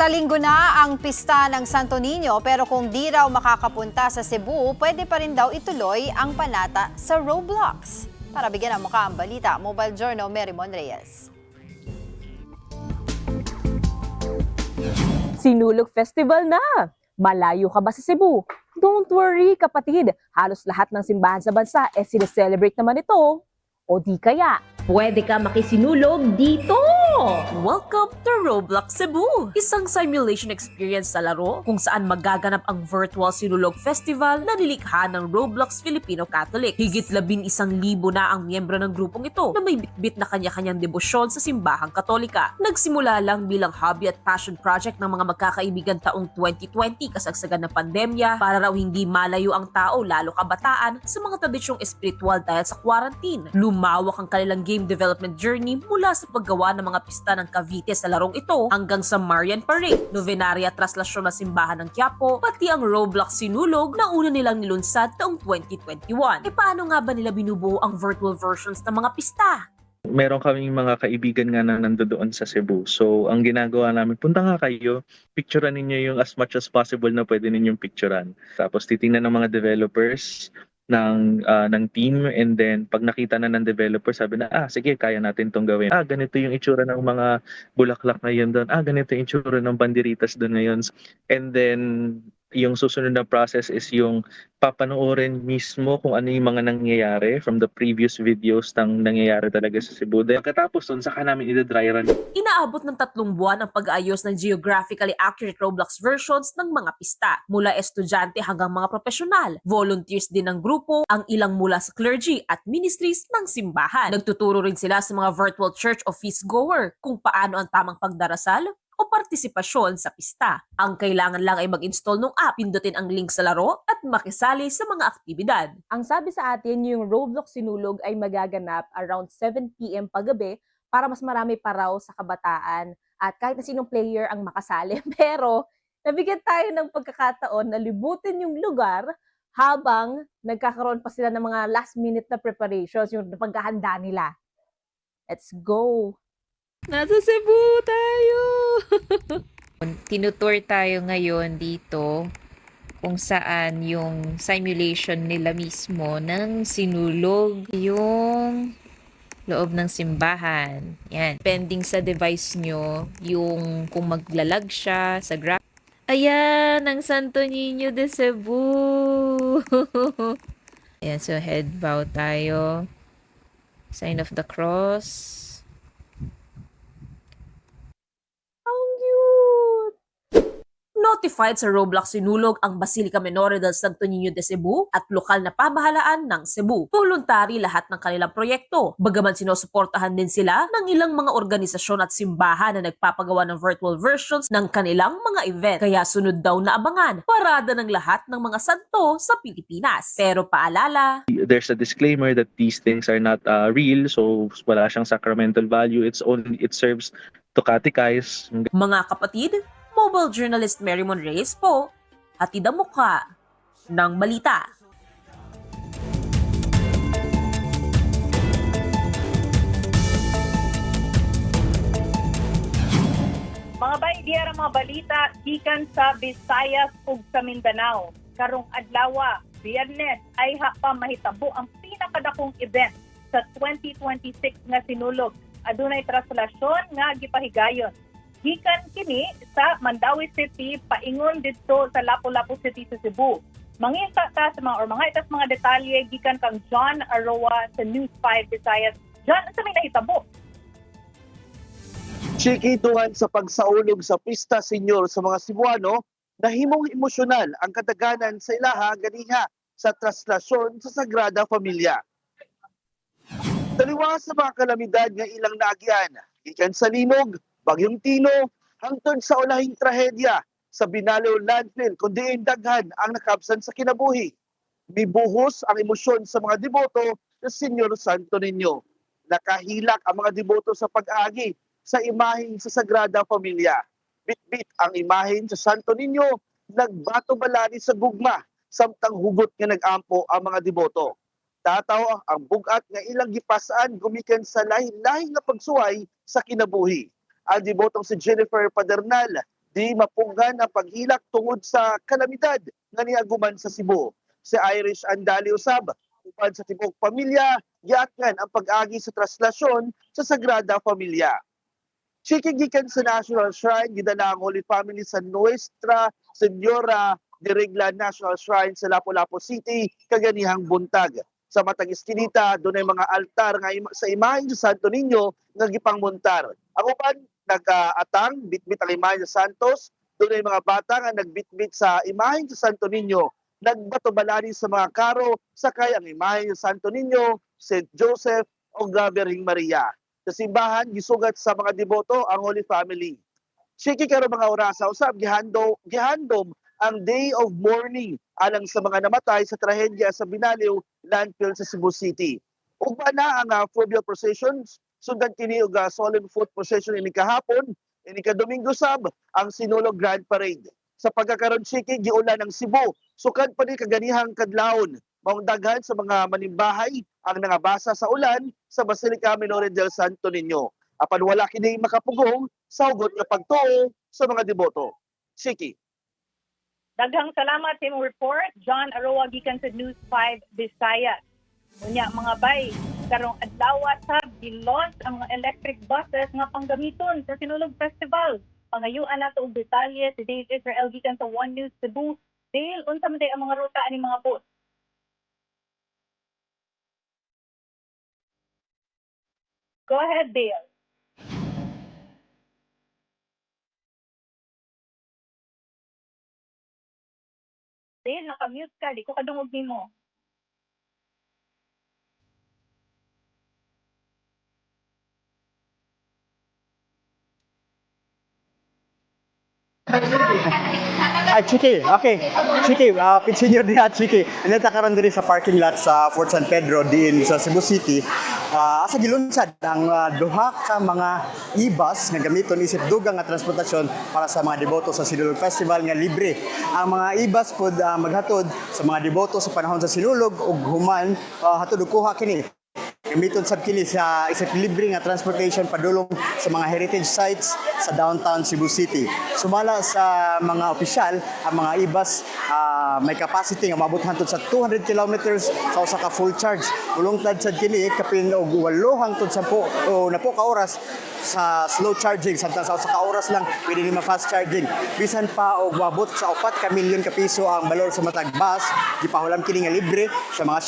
A: Sa linggo na ang pista ng Santo Niño pero kung di raw makakapunta sa Cebu, pwede pa rin daw ituloy ang panata sa Roblox. Para bigyan ng muka ang balita, Mobile Journal Merymon Reyes.
R: Sinulog Festival na! Malayo ka ba sa Cebu? Don't worry kapatid, halos lahat ng simbahan sa bansa sineselebrate naman ito. O di kaya,
C: Pwede ka makisinulog dito!
S: Welcome to Roblox Cebu! Isang simulation experience sa laro kung saan magaganap ang virtual Sinulog Festival na nilikha ng Roblox Filipino Catholics. Higit 11,000 na ang miyembro ng grupong ito na may bitbit na kanya-kanyang debosyon sa simbahang Katolika. Nagsimula lang bilang hobby at passion project ng mga magkakaibigan taong 2020 kasagsagan ng pandemya para raw hindi malayo ang tao lalo kabataan sa mga tradisyong espiritual dahil sa quarantine. Lumawak ang kanilang game development journey mula sa paggawa ng mga pista ng Cavite sa larong ito hanggang sa Marian Parade, novenaria at traslasyon na simbahan ng Quiapo, pati ang Roblox Sinulog na una nilang nilunsad taong 2021. E paano nga ba nila binubuo ang virtual versions ng mga pista?
T: Meron kaming mga kaibigan nga na nandoon sa Cebu. So, ang ginagawa namin, punta nga kayo, picturean ninyo yung as much as possible na pwede ninyong picturean. Tapos titingnan ng mga developers ng team, and then pag nakita na ng developer, sabi na, sige, kaya natin tong gawin. Ganito yung itsura ng mga bulaklak ngayon doon. Ganito yung itsura ng banderitas doon ngayon. And then, yung susunod na process is yung papanoorin mismo kung ano yung mga nangyayari from the previous videos ng nangyayari talaga sa Cebu. Pagkatapos doon, saka namin i-dry run.
S: Inaabot ng 3 buwan ang pag-aayos ng geographically accurate Roblox versions ng mga pista. Mula estudyante hanggang mga profesional. Volunteers din ng grupo, ang ilang mula sa clergy at ministries ng simbahan. Nagtuturo rin sila sa mga virtual church o feast goer kung paano ang tamang pagdarasal o partisipasyon sa pista. Ang kailangan lang ay mag-install ng app, pindutin ang link sa laro at makisali sa mga aktibidad.
R: ang sabi sa atin yung Roblox Sinulog ay magaganap around 7 p.m. paggabi para mas marami pa raw sa kabataan at kahit na sinong player ang makasali. Pero nabigyan tayo ng pagkakataon na libutin yung lugar habang nagkakaroon pa sila ng mga last minute na preparations, yung paghahanda nila. Let's go!
C: Nasa Cebu tayo! Tinutour tayo ngayon dito kung saan yung simulation nila mismo ng sinulog yung loob ng simbahan. Yan. Depending sa device nyo, yung kung maglalag siya sa graph. Ayan, ang Santo Niño de Cebu! Ayan, so head bow tayo. Sign of the cross.
S: Notified sa Roblox Sinulog ang Basilica Menor del Santo Niño de Cebu at lokal na pamahalaan ng Cebu. Voluntary lahat ng kanilang proyekto. Bagaman sinusuportahan din sila ng ilang mga organisasyon at simbahan na nagpapagawa ng virtual versions ng kanilang mga event. Kaya sunod daw na abangan, parada ng lahat ng mga santo sa Pilipinas. Pero paalala,
T: There's a disclaimer that these things are not real, so wala siyang sacramental value. It serves to catechize.
S: mga kapatid, mobile journalist Merymon Reyes po, hatid ang mukha ng balita.
U: Mga baidiyar ang mga balita gikan sa Visayas ug sa Mindanao. Karong adlaw, Biyernes ay pa mahitabo ang pinakadakong event sa 2026 nga sinulog. Adunay traslasyon nga gipahigayon. Gikan kini sa Mandawi City paingon didto sa Lapu-Lapu City sa Cebu. Mangita ta sa mga detalye gikan kang John Aroa sa News 5 Visayas. John, sa may nahitabo?
V: Sikituhan sa pagsaulog sa Pista Senyor sa mga Cebuano, nahimong emosyonal ang kadaganan sa ilaha ganiha sa traslasyon sa Sagrada Familia. Taliwas sa mga kalamidad nga ilang naagyan, gikan sa linog, Bagyong Tino, hangtod sa ulahing trahedya sa Binalao landfill kung diin daghan ang nakabsan sa kinabuhi. Mibuhos ang emosyon sa mga deboto sa Senyor Santo Niño. Nakahilak ang mga deboto sa pag-agi sa imahen sa Sagrada Familia. Bit-bit ang imahen sa Santo Niño, nagbato balani sa gugma, samtang hugot nga nag-ampo ang mga deboto. Tataw ang bugat nga ilang gipasaan gumikan sa lahi-lahi nga pagsuway sa kinabuhi. Ang debotong si Jennifer Padernal, di mapunggan ang paghilak tungod sa kalamidad nga niaguman sa Cebu. Si Irish Andali usab, Upan sa tibok pamilya, giatngan ang pag-agi sa traslasyon sa Sagrada Familia. Chiki gikan sa National Shrine, gidala ang Holy Family sa Nuestra Señora de Regla National Shrine sa Lapu-Lapu City, kaganihang buntag. Sa matag iskinita, doon ay mga altar nga sa imahe sa Santo Niño nga gipangmuntar. Ang uban nag-atang bitbit ang imahe sa Santos, doon ay mga bata nga nagbitbit sa imahe sa Santo Niño, nagbato-balani sa mga karo sakay ang imahe sa Santo Niño, St. Joseph o Virgin Maria. Sa simbahan, gisugat sa mga deboto ang Holy Family. Siki karo mga orasa, usab gihandom ang Day of Mourning alang sa mga namatay sa trahedya sa Binaliw landfill sa Cebu City. Ugba na ang funeral procession, sundan kini og solemn foot procession ini kahapon, ini ka Domingo sab ang Sinulog Grand Parade. Sa pagkakaroon siki giulan ng Cebu, sukad pa ni kaganihang kadlawon. Maong daghan sa mga manimbahay ang nangabasa sa ulan sa Basilica Minore del Santo Niño. Apan wala kini makapugong sa hugot nga pagtuo sa mga deboto. Siki.
U: Daghang salamat sa imong report, John Aroa gikan sa News 5 Visayas. Unya mga bay, karong adlaw sa gilaunch ang mga electric buses nga panggamiton sa Sinulog Festival. Pangayuan nato og detalye si Dave Israel gikan sa One News Cebu. Dale, unsa man day ang mga ruta ani mga bus? Go ahead, Dale. Dale, naka-mute ka. Di ko kadungog nimo.
B: Chiki, okay. Chiki, senior diha, Chiki. Nalita karon diri sa parking lot sa Fort San Pedro diin sa Cebu City. Asa gilunsad ang duha ka mga e-bus nga gamiton isip dugang nga transportasyon para sa mga deboto sa Sinulog Festival nga libre. Ang mga e-bus pod maghatod sa mga deboto sa panahon sa Sinulog ug human hatod og kuha kini. Gamiton sad kini sa isip libre nga transportation padulong sa mga heritage sites sa downtown Cebu City. Sumala sa mga opisyal, ang mga e-bus may capacity nga maabot hangtod sa 200 kilometers sa usa ka full charge. Ulungtad sad kini kapin og 8 hangtod 10 o napo ka oras sa slow charging, samtang sa usa ka oras lang pwede ni ma-fast charging. Bisan pa og maabot sa 4 ka milyon ka piso ang balor sa matag bus, gipahulam kini nga libre sa mga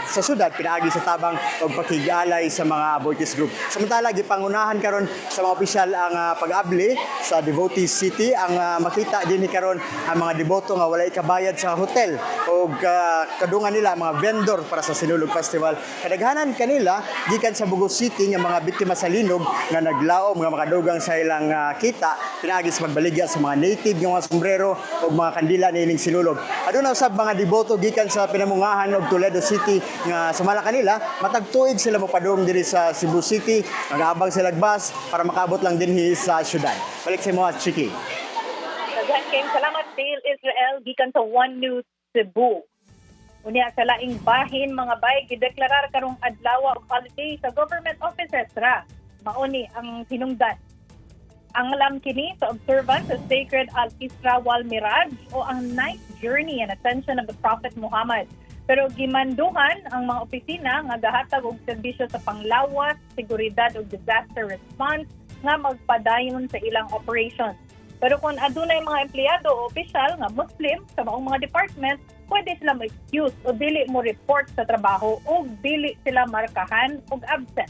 B: sa syudad pinaagi sa tabang og pakigalay sa mga abortees group. Samantala gipangunahan karon sa mga opisyal ang pag-abli sa Devotees City ang makita dinhi karon ang mga deboto nga walay kabayad sa hotel og kadungan nila mga vendor para sa Sinulog Festival. Kadaghanan kanila gikan sa Bugos City nga mga biktima sa linog nga naglaom nga makadugang sa ilang kita pinaagi sa pagbaligya sa mga native nga mga sombrero ug mga kandila niining Sinulog. Aduna usab mga deboto gikan sa pinamungahan og Toledo City nga sumala kanila matag tuig sila mopadung diri sa Cebu City, nag-aabang sila bus para makaabot lang dinhi sa syudad. Balik sa mga Chiki.
U: Daghan kayong salamat, Dale Israel gikan sa One News Cebu. Unya sa laing bahin mga bay gideklarar karong adlaw og holiday sa government offices ra. Mauni ang hinungdan. Ang alam kini sa observance sa Sacred Al-Isra wal Miraj o ang Night Journey and Ascension of the Prophet Muhammad. Pero gimanduhan ang mga opisina nga gahatag og serbisyo sa panglawas, seguridad ug disaster response nga magpadayon sa ilang operations. Pero kung adunay mga empleyado o opisyal nga Muslim sa maong mga department, pwede sila ma-excuse o dili mo report sa trabaho o dili sila markahan og absent.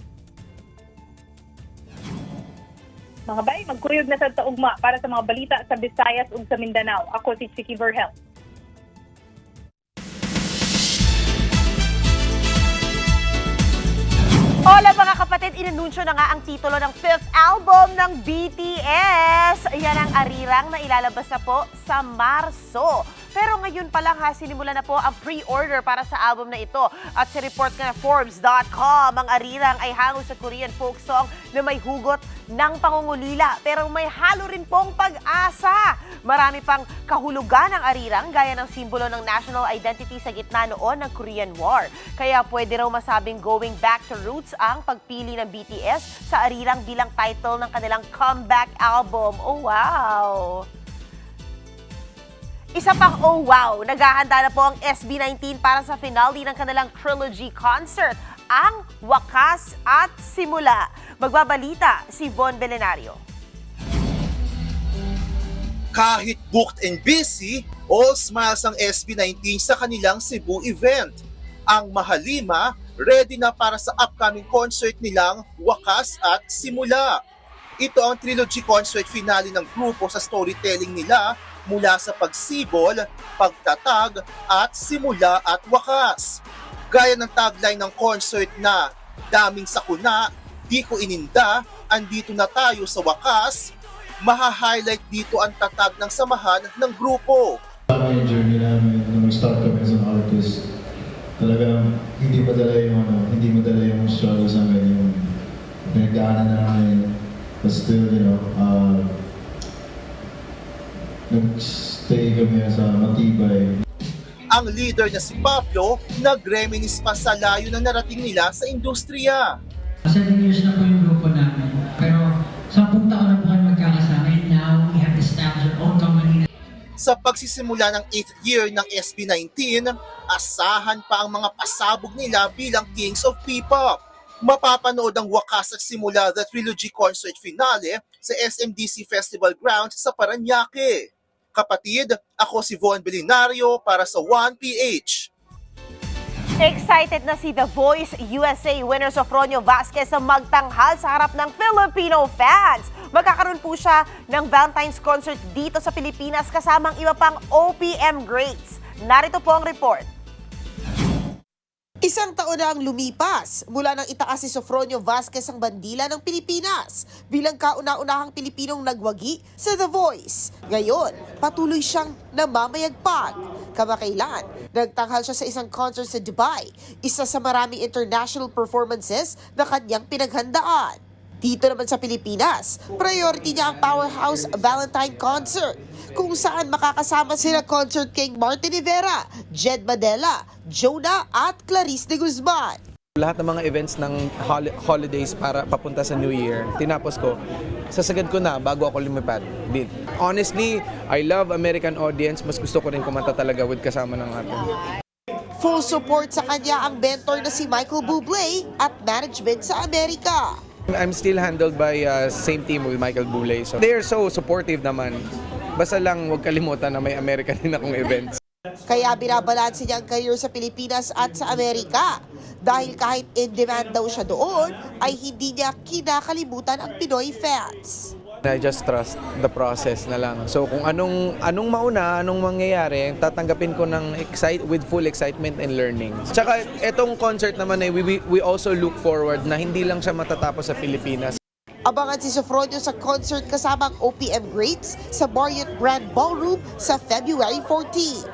U: Mga bay, magkuyog na sa ugma para sa mga balita sa Visayas ug sa Mindanao. Ako si Chiki Verhel.
D: Hola mga kapatid, inanunsyo na nga ang titulo ng 5th album ng BTS. Yan ang arirang na ilalabas na po sa Marso. Pero ngayon pa lang sinimula na po ang pre-order para sa album na ito. At sa report nga na Forbes.com, ang arirang ay hango sa Korean folk song na may hugot ng pangungulila. Pero may halo rin pong pag-asa. Marami pang kahulugan ang arirang gaya ng simbolo ng national identity sa gitna noon ng Korean War. Kaya pwede raw masabing going back to roots ang pagpili ng BTS sa arirang bilang title ng kanilang comeback album. Oh wow! Isa pang oh wow, naghahanda na po ang SB19 para sa finale ng kanilang trilogy concert, ang Wakas at Simula. Magbabalita si Von Belenario.
F: Kahit booked and busy, all smiles ang SB19 sa kanilang Cebu event. Ang Mahalima, ready na para sa upcoming concert nilang Wakas at Simula. Ito ang trilogy concert finale ng grupo sa storytelling nila mula sa pagsibol, pagtatag at simula at wakas. Gaya ng tagline ng concert na daming sakuna, di ko ininda, andito na tayo sa wakas, maha-highlight dito ang tatag ng samahan ng grupo.
O: Yung journey namin nung start kami as an artist, talagang hindi madala yung struggles namin, yung pinagdaanan namin, but still, nag-stay kami sa matibay.
F: Ang leader na si Pablo, nag-reminisce pa sa layo na narating nila sa industriya.
G: 7 years na po yung grupo namin, pero 10 taon na po kami magkakasama, and now we have established our own company.
F: Sa pagsisimula ng 8th year ng SB19, asahan pa ang mga pasabog nila bilang Kings of P-pop. Mapapanood ang Wakas at Simula the Trilogy Concert Finale sa SMDC Festival Grounds sa Parañaque. Kapatid, ako si Von Belenario para sa 1PH.
D: Excited na si The Voice USA winner Sofronio Vasquez na magtanghal sa harap ng Filipino fans. Magkakaroon po siya ng Valentine's concert dito sa Pilipinas kasamang iba pang OPM greats. Narito po ang report.
W: Isang taon na ang lumipas mula nang itaas si Sofronio Vasquez ang bandila ng Pilipinas bilang kauna-unahang Pilipinong nagwagi sa The Voice. Ngayon, patuloy siyang namamayagpag. Kamakailan, nagtanghal siya sa isang concert sa Dubai, isa sa maraming international performances na kanyang pinaghandaan. Dito naman sa Pilipinas, priority niya ang Powerhouse Valentine Concert, kung saan makakasama sila Concert King Martin Rivera, Jed Madela, Jonah at Clarice de Guzman.
X: Lahat ng mga events ng holidays para papunta sa New Year, tinapos ko, sasagad ko na bago ako lumipad. Honestly, I love American audience, mas gusto ko rin kumanta talaga with kasama ng atin.
W: Full support sa kanya ang mentor na si Michael Bublé at management sa Amerika.
X: I'm still handled by same team with Michael Bublé. So they're so supportive naman. Basta lang huwag kalimutan na may American din akong events.
W: Kaya binabalanse niya ang career sa Pilipinas at sa Amerika. Dahil kahit in-demand daw siya doon, ay hindi niya kinakalimutan ang Pinoy fans.
X: I just trust the process na lang. So kung anong mauna, anong mangyayari, tatanggapin ko with full excitement and learning. Tsaka etong concert naman we also look forward na hindi lang siya matatapos sa Pilipinas.
W: Abangan si Sofronio sa concert kasama ang OPM greats sa Marriott Grand Ballroom sa February 14.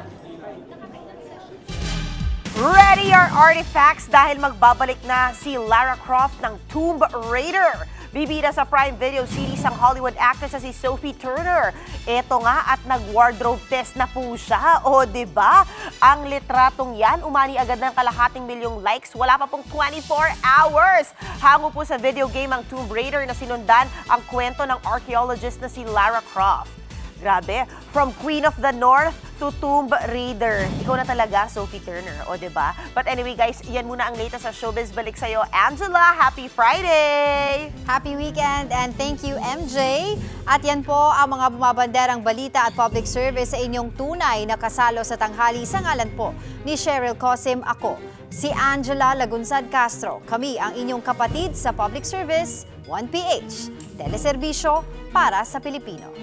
D: Ready our artifacts dahil magbabalik na si Lara Croft ng Tomb Raider. Bibida sa Prime Video series ang Hollywood actress na si Sophie Turner. Ito nga at nag-wardrobe test na po siya. O diba? Ang litratong yan, umani agad ng 250,000 likes. Wala pa pong 24 hours. Hango po sa video game ang Tomb Raider na sinundan ang kwento ng archaeologist na si Lara Croft. Grabe, from Queen of the North to Tomb Raider. Ikaw na talaga, Sophie Turner, o diba? But anyway guys, yan muna ang latest sa showbiz. Balik sa'yo, Angela. Happy Friday!
A: Happy weekend and thank you, MJ. At yan po ang mga bumabanderang balita at public service sa inyong tunay na kasalo sa tanghali sa ngalan po ni Cheryl Cosim. Ako, si Angela Lagunsad Castro. Kami ang inyong kapatid sa public service, 1PH, teleserbisyo para sa Pilipino.